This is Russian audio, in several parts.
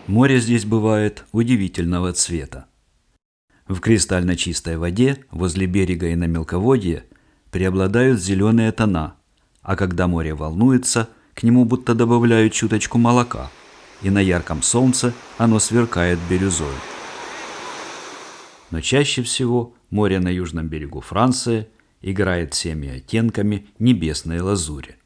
Море здесь бывает удивительного цвета. В кристально чистой воде возле берега и на мелководье преобладают зеленые тона, а когда море волнуется, к нему будто добавляют чуточку молока, и на ярком солнце оно сверкает бирюзой. Но чаще всего море на южном берегу Франции играет всеми оттенками небесной лазури.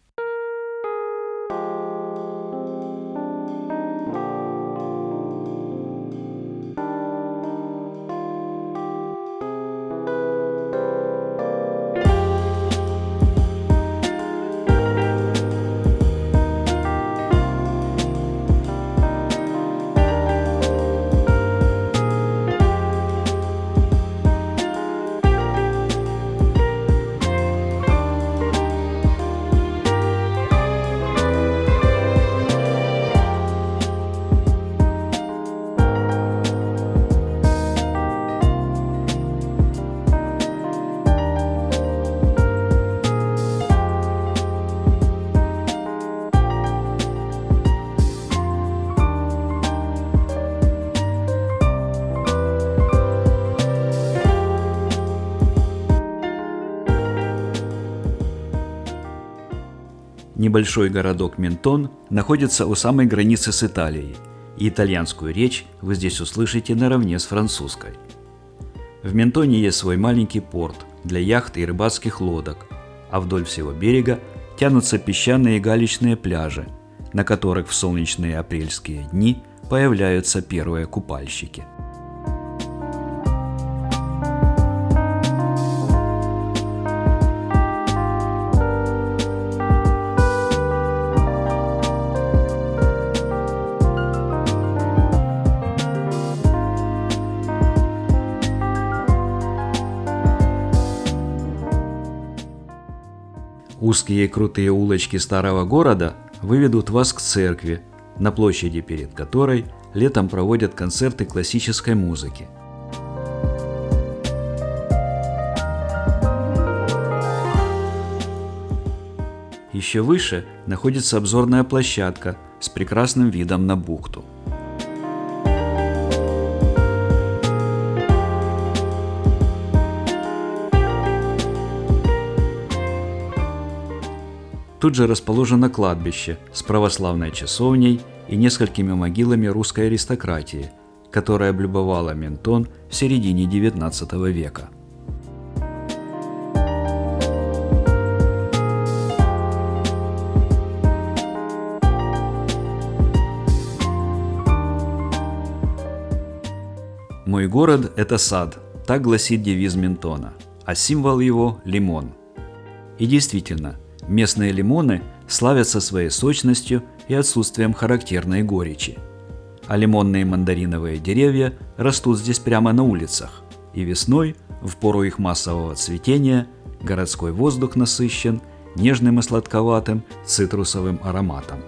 Небольшой городок Ментон находится у самой границы с Италией, и итальянскую речь вы здесь услышите наравне с французской. В Ментоне есть свой маленький порт для яхт и рыбацких лодок, а вдоль всего берега тянутся песчаные и галечные пляжи, на которых в солнечные апрельские дни появляются первые купальщики. Узкие и крутые улочки старого города выведут вас к церкви, на площади перед которой летом проводят концерты классической музыки. Еще выше находится обзорная площадка с прекрасным видом на бухту. Тут же расположено кладбище с православной часовней и несколькими могилами русской аристократии, которая облюбовала Ментон в середине XIX века. «Мой город – это сад», так гласит девиз Ментона, а символ его – лимон. И действительно, местные лимоны славятся своей сочностью и отсутствием характерной горечи. А лимонные и мандариновые деревья растут здесь прямо на улицах, и весной, в пору их массового цветения, городской воздух насыщен нежным и сладковатым цитрусовым ароматом.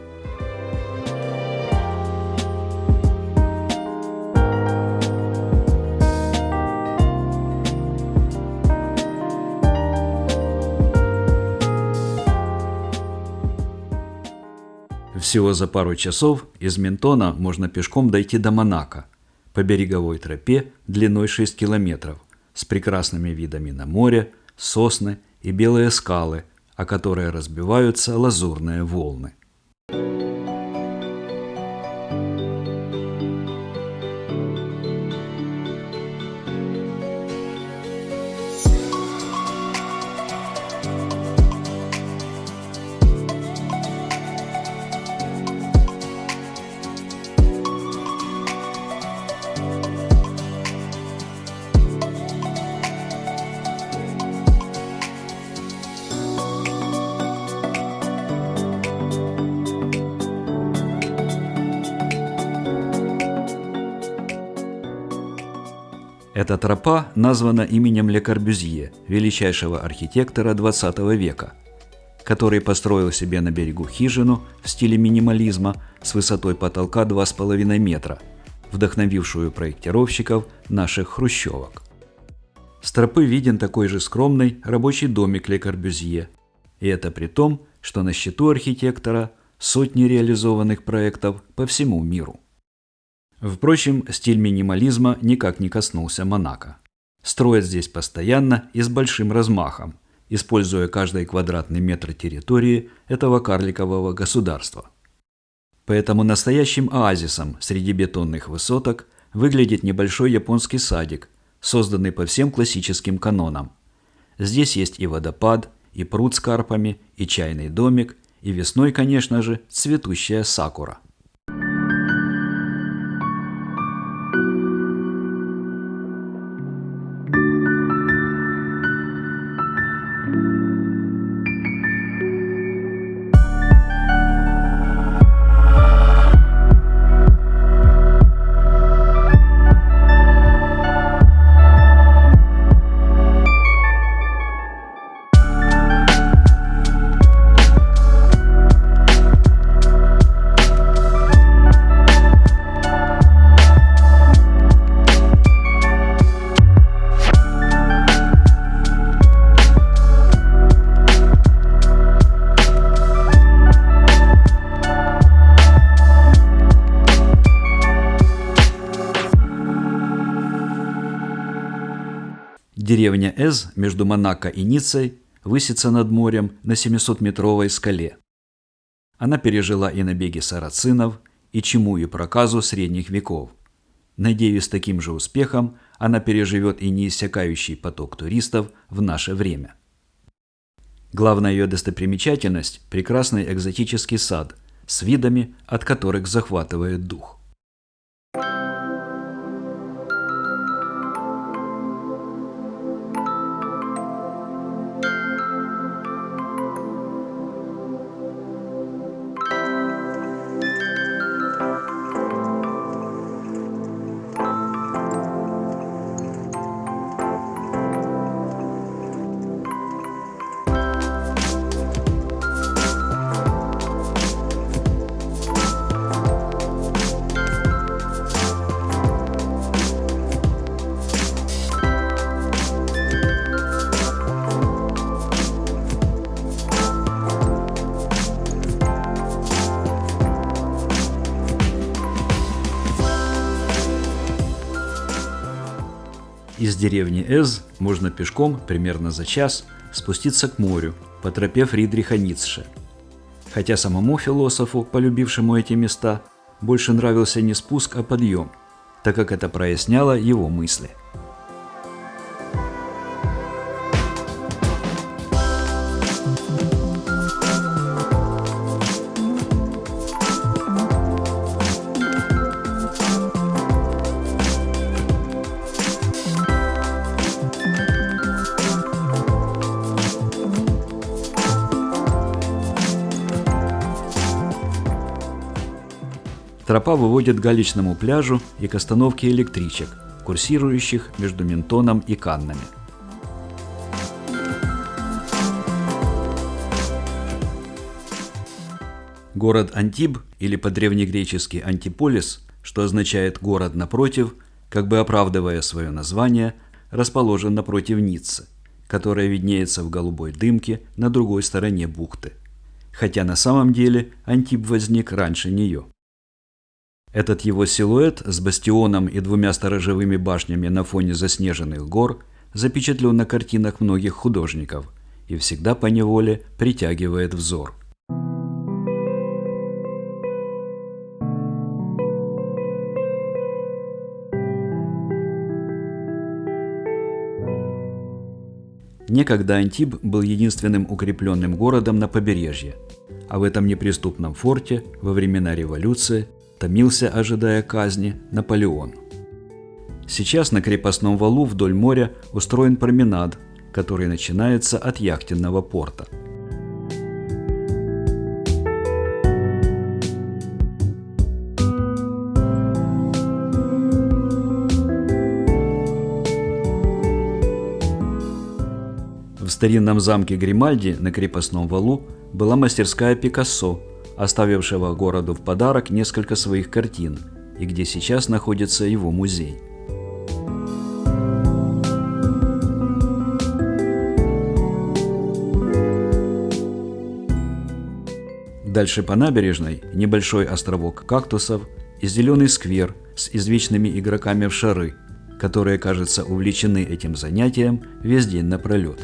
Всего за пару часов из Ментона можно пешком дойти до Монако по береговой тропе длиной 6 километров с прекрасными видами на море, сосны и белые скалы, о которые разбиваются лазурные волны. Эта тропа названа именем Ле Корбюзье, величайшего архитектора XX века, который построил себе на берегу хижину в стиле минимализма с высотой потолка 2,5 метра, вдохновившую проектировщиков наших хрущевок. С тропы виден такой же скромный рабочий домик Ле Корбюзье, и это при том, что на счету архитектора сотни реализованных проектов по всему миру. Впрочем, стиль минимализма никак не коснулся Монако. Строят здесь постоянно и с большим размахом, используя каждый квадратный метр территории этого карликового государства. Поэтому настоящим оазисом среди бетонных высоток выглядит небольшой японский садик, созданный по всем классическим канонам. Здесь есть и водопад, и пруд с карпами, и чайный домик, и весной, конечно же, цветущая сакура. Деревня Эз между Монако и Ниццей высится над морем на 700-метровой скале. Она пережила и набеги сарацинов, и чуму и проказу средних веков. Надеюсь, с таким же успехом она переживет и неиссякающий поток туристов в наше время. Главная ее достопримечательность – прекрасный экзотический сад с видами, от которых захватывает дух. Из деревни Эз можно пешком примерно за час спуститься к морю по тропе Фридриха Ницше. Хотя самому философу, полюбившему эти места, больше нравился не спуск, а подъем, так как это проясняло его мысли. Тропа выводит к галечному пляжу и к остановке электричек, курсирующих между Ментоном и Каннами. Город Антиб, или по-древнегречески Антиполис, что означает «город напротив», как бы оправдывая свое название, расположен напротив Ниццы, которая виднеется в голубой дымке на другой стороне бухты. Хотя на самом деле Антиб возник раньше нее. Этот его силуэт с бастионом и двумя сторожевыми башнями на фоне заснеженных гор запечатлен на картинах многих художников и всегда поневоле притягивает взор. Некогда Антиб был единственным укрепленным городом на побережье, а в этом неприступном форте во времена революции томился, ожидая казни, Наполеон. Сейчас на крепостном валу вдоль моря устроен променад, который начинается от яхтенного порта. В старинном замке Гримальди на крепостном валу была мастерская Пикассо, оставившего городу в подарок несколько своих картин, и где сейчас находится его музей. Дальше по набережной небольшой островок кактусов и зеленый сквер с извечными игроками в шары, которые, кажется, увлечены этим занятием весь день напролет.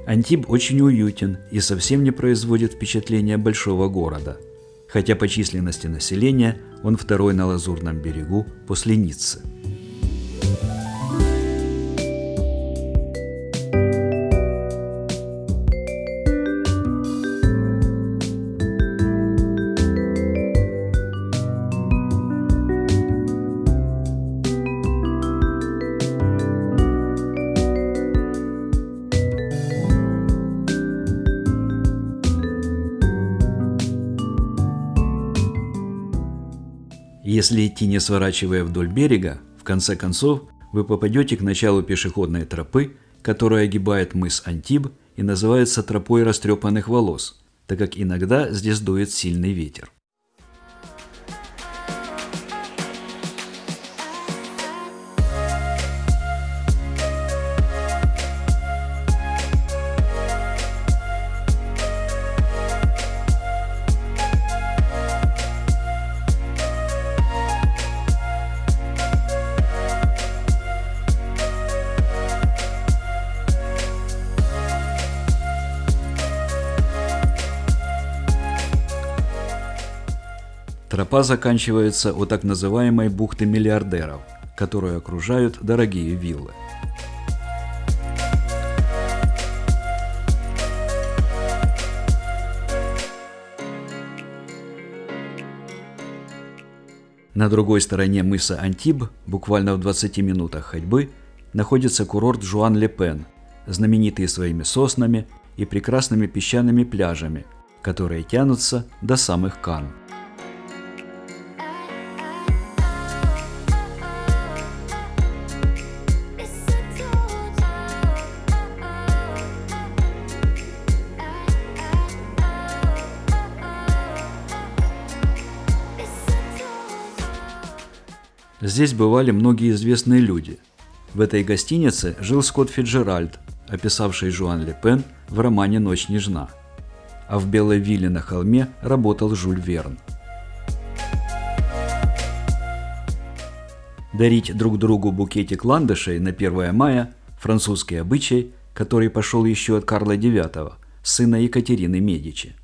Антиб очень уютен и совсем не производит впечатления большого города, хотя по численности населения он второй на Лазурном берегу после Ниццы. Если идти не сворачивая вдоль берега, в конце концов вы попадете к началу пешеходной тропы, которая огибает мыс Антиб и называется тропой растрепанных волос, так как иногда здесь дует сильный ветер. Тропа заканчивается у так называемой бухты миллиардеров, которую окружают дорогие виллы. На другой стороне мыса Антиб, буквально в 20 минутах ходьбы, находится курорт Жуан-ле-Пен, знаменитый своими соснами и прекрасными песчаными пляжами, которые тянутся до самых Канн. Здесь бывали многие известные люди. В этой гостинице жил Скотт Фицджеральд, описавший Жуан-ле-Пен в романе «Ночь нежна». А в Белой вилле на холме работал Жюль Верн. Дарить друг другу букетик ландышей на 1 мая – французский обычай, который пошел еще от Карла IX, сына Екатерины Медичи.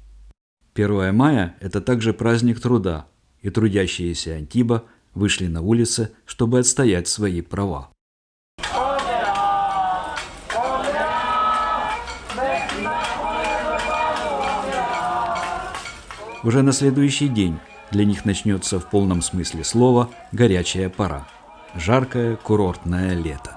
1 мая – это также праздник труда, и трудящиеся Антиба вышли на улицы, чтобы отстоять свои права. Уже на следующий день для них начнется в полном смысле слова горячая пора – жаркое курортное лето.